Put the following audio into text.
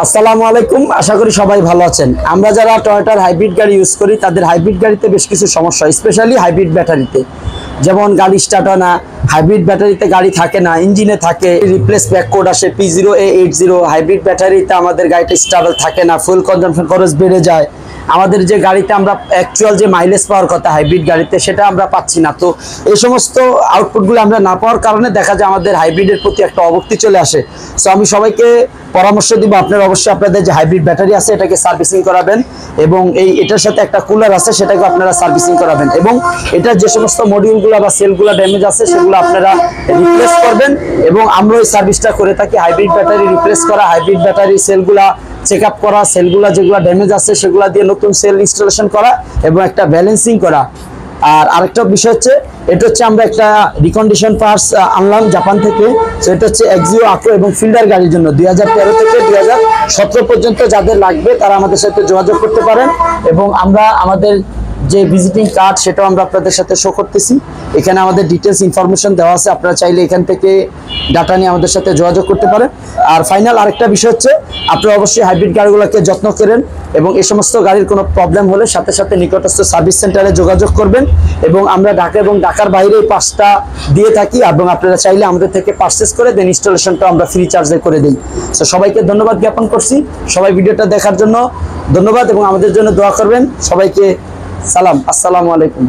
আসসালামু আলাইকুম, আশা করি সবাই ভালো আছেন। আমরা যারা টয়োটার হাইব্রিড গাড়ি ইউজ করি তাদের হাইব্রিড গাড়িতে বেশ কিছু সমস্যা, স্পেশালি হাইব্রিড ব্যাটারিতে। যেমন গাড়ি স্টার্ট হয় না, হাইব্রিড ব্যাটারিতে গাড়ি থাকে না, ইঞ্জিনে থাকে, রিপ্লেস ব্যাক কোড আসে P0A80। হাইব্রিড ব্যাটারিতে আমাদের গাড়িটা স্টেবল থাকে না, ফুল কনজাম্পশন খরচ বেড়ে যায়। আমাদের যে গাড়িতে আমরা অ্যাকচুয়াল যে মাইলেজ পাওয়ার কথা হাইব্রিড গাড়িতে সেটা আমরা পাচ্ছি না। তো এই সমস্ত আউটপুটগুলো আমরা না পাওয়ার কারণে দেখা যায় আমাদের হাইব্রিডের প্রতি একটা অবক্ষতি চলে আসে। সো আমি সবাইকে পরামর্শ দিব, আপনারা অবশ্যই আপনাদের যে হাইব্রিড ব্যাটারি আছে এটাকে সার্ভিসিং করাবেন, এবং এটার সাথে একটা কুলার আছে সেটাকে আপনারা সার্ভিসিং করাবেন, এবং এটার যে সমস্ত মডিউলগুলো বা সেলগুলো ড্যামেজ আছে সেগুলো আপনারা রিপ্লেস করবেন। এবং আমরা ওই সার্ভিসটা করে থাকি, হাইব্রিড ব্যাটারি রিপ্লেস করা, হাইব্রিড ব্যাটারি সেলগুলা চেক আপ করা, সেলগুলা যেগুলো ড্যামেজ আছে সেগুলো দিয়ে নতুন সেল ইনস্টলেশন করা এবং একটা ব্যালেন্সিং করা। আর আরেকটা বিষয় হচ্ছে, এটা হচ্ছে আমরা একটা রিকন্ডিশন পার্টস আনলাম জাপান থেকে। তো এটা হচ্ছে এক্সিও আকো এবং ফিল্ডার গাড়ির জন্য 2013 থেকে 2017 পর্যন্ত যাদের লাগবে তারা আমাদের সাথে যোগাযোগ করতে পারেন। এবং আমরা আমাদের যে ভিজিটিং কার্ড সেটাও আমরা আপনাদের সাথে শো করতেছি। এখানে আমাদের ডিটেলস ইনফরমেশন দেওয়া আছে, আপনারা চাইলে এখান থেকে ডাটা নিয়ে আমাদের সাথে যোগাযোগ করতে পারেন। আর ফাইনাল আরেকটা বিষয় হচ্ছে, আপনারা অবশ্যই হাইব্রিড গাড়িগুলোকে যত্ন করেন, এবং এই সমস্ত গাড়ির কোনো প্রবলেম হলে সাথে সাথে নিকটস্থ সার্ভিস সেন্টারে যোগাযোগ করবেন। এবং আমরা ঢাকা এবং ঢাকার বাইরে এই পাঁচটা দিয়ে থাকি, এবং আপনারা চাইলে আমাদের থেকে পারচেস করে দেন, ইনস্টলেশনটা আমরা ফ্রি চার্জে করে দিই। তো সবাইকে ধন্যবাদ জ্ঞাপন করছি, সবাই ভিডিওটা দেখার জন্য ধন্যবাদ, এবং আমাদের জন্য দোয়া করবেন। সবাইকে সালাম, আসসালামু আলাইকুম।